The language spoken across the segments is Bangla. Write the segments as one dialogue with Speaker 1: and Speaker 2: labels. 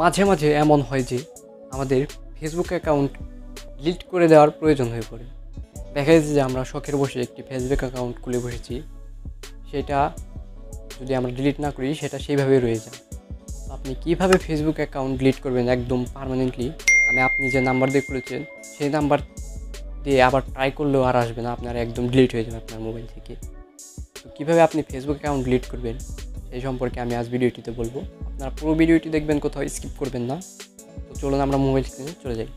Speaker 1: মাঝে মাঝে এমন হয় যে আমাদের ফেসবুক অ্যাকাউন্ট ডিলিট করে দেওয়ার প্রয়োজন হয়ে পড়ে। দেখা যাচ্ছে যে আমরা শখের বসে একটি ফেসবুক অ্যাকাউন্ট খুলে বসেছি, সেটা যদি আমরা ডিলিট না করি সেটা সেইভাবেই রয়ে যায়। আপনি কীভাবে ফেসবুক অ্যাকাউন্ট ডিলিট করবেন একদম পার্মানেন্টলি, মানে আপনি যে নাম্বার দিয়ে খুলেছেন সেই নাম্বার দিয়ে আবার ট্রাই করলেও আর আসবে না, আপনার একদম ডিলিট হয়ে যাবে আপনার মোবাইল থেকে। তো কীভাবে আপনি ফেসবুক অ্যাকাউন্ট ডিলিট করবেন সেই সম্পর্কে আমি আজ ভিডিওটিতে বলবো। আপনারা পুরো ভিডিওটি দেখবেন, কোথাও স্কিপ করবেন না। তো চলুন আমরা মোবাইল স্ক্রিনে চলে যাই।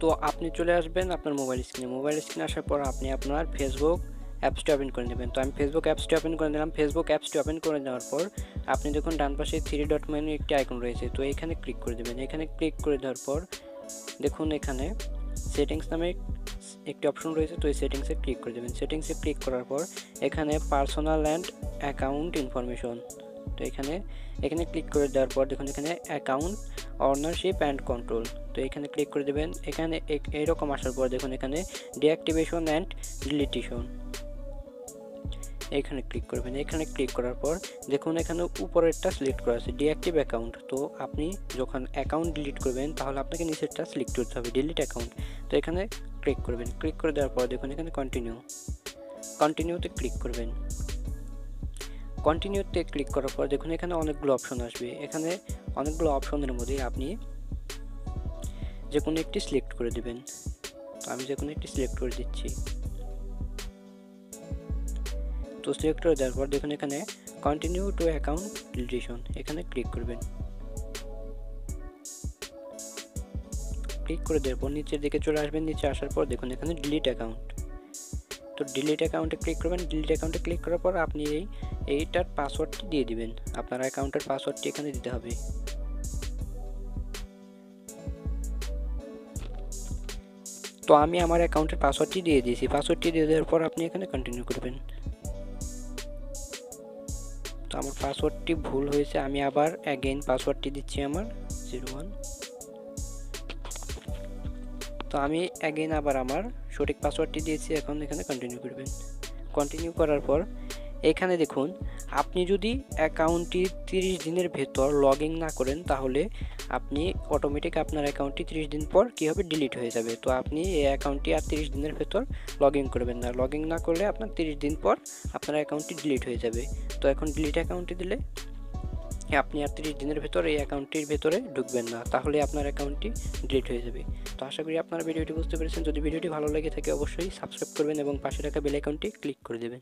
Speaker 2: তো আপনি চলে আসবেন আপনার মোবাইল স্ক্রিনে আসার পর আপনি আপনার ফেসবুক অ্যাপসটি ওপেন করে নেবেন। তো আমি ফেসবুক অ্যাপসটি ওপেন করে নিলাম। ফেসবুক অ্যাপসটি ওপেন করে নেওয়ার পর আপনি দেখুন ডান পাশে 3 ডট মেনু একটি আইকন রয়েছে, তো এখানে ক্লিক করে দেবেন। এখানে ক্লিক করে দেওয়ার পর দেখুন এখানে সেটিংস নামে একটি অপশন রয়েছে, তো এই সেটিংসে ক্লিক করে দেবেন। সেটিংসে ক্লিক করার পর এখানে পার্সোনাল অ্যান্ড অ্যাকাউন্ট ইনফরমেশন, তো এখানে ক্লিক করে দেওয়ার পর দেখুন এখানে অ্যাকাউন্ট অনারশিপ অ্যান্ড কন্ট্রোল, তো এখানে ক্লিক করে দেবেন। এখানে এইরকম আসার পর দেখুন এখানে ডিঅ্যাক্টিভেশন অ্যান্ড ডিলিটেশন, এখানে ক্লিক করবেন। এখানে ক্লিক করার পর দেখুন এখানে উপরেরটা সিলেক্ট করা আছে ডিঅ্যাক্টিভ অ্যাকাউন্ট, তো আপনি যখন অ্যাকাউন্ট ডিলিট করবেন তাহলে আপনাকে নিচেরটা সিলেক্ট করতে হবে ডিলিট অ্যাকাউন্ট, তো এখানে ক্লিক করবেন। ক্লিক করে দেওয়ার পর দেখুন এখানে কন্টিনিউতে ক্লিক করবেন। কন্টিনিউতে ক্লিক করার পর দেখুন এখানে অনেকগুলো অপশন আসবে। এখানে অনেকগুলো অপশনের মধ্যে আপনি যে কোনো একটি সিলেক্ট করে দেবেন, তো আমি যে কোনো একটি সিলেক্ট করে দিচ্ছি। তো সিলেক্ট করে দেওয়ার পর দেখুন এখানে কন্টিনিউ টু অ্যাকাউন্ট ডিলিটেশন, এখানে ক্লিক করবেন। ক্লিক করে দেওয়ার পর নিচের দিকে চলে আসবেন। নিচে আসার পর দেখুন এখানে ডিলিট অ্যাকাউন্ট, তো ডিলিট অ্যাকাউন্টে ক্লিক করবেন। ডিলিট অ্যাকাউন্টে ক্লিক করার পর আপনি এইটার পাসওয়ার্ডটি দিয়ে দিবেন। আপনার অ্যাকাউন্টের পাসওয়ার্ডটি এখানে দিতে হবে। তো আমি আমার অ্যাকাউন্টের পাসওয়ার্ডটি দিয়ে দিয়েছি। পাসওয়ার্ডটি দিয়ে দেওয়ার পর আপনি এখানে কন্টিনিউ করবেন। তো আমার পাসওয়ার্ডটি ভুল হয়েছে, আমি আবার অ্যাগেইন পাসওয়ার্ডটি দিচ্ছি আমার 01। তো আমি অ্যাগেইন আবার আমার সঠিক পাসওয়ার্ডটি দিয়েছি। এখন এখানে কন্টিনিউ করবেন। কন্টিনিউ করার পর এখানে দেখুন আপনি যদি অ্যাকাউন্টটি 30 দিনের ভেতর লগ ইন না করেন তাহলে আপনি অটোমেটিক আপনার অ্যাকাউন্টটি 30 দিন পর কী হবে ডিলিট হয়ে যাবে। তো আপনি এই অ্যাকাউন্টটি আর 30 দিনের ভেতর লগ ইন করবেন না। লগ ইন না করলে আপনার 30 দিন পর আপনার অ্যাকাউন্টটি ডিলিট হয়ে যাবে। তো এখন ডিলিট অ্যাকাউন্টটি দিলে আপনি আর 30 দিনের ভেতর এই অ্যাকাউন্টটির ভেতরে ঢুকবেন না, তাহলে আপনার অ্যাকাউন্টটি ডিলিট হয়ে যাবে। তো আশা করি আপনারা ভিডিওটি বুঝতে পেরেছেন। যদি ভিডিওটি ভালো লেগে থাকে অবশ্যই সাবস্ক্রাইব করবেন এবং পাশে রাখা বেল আইকনটি ক্লিক করে দেবেন।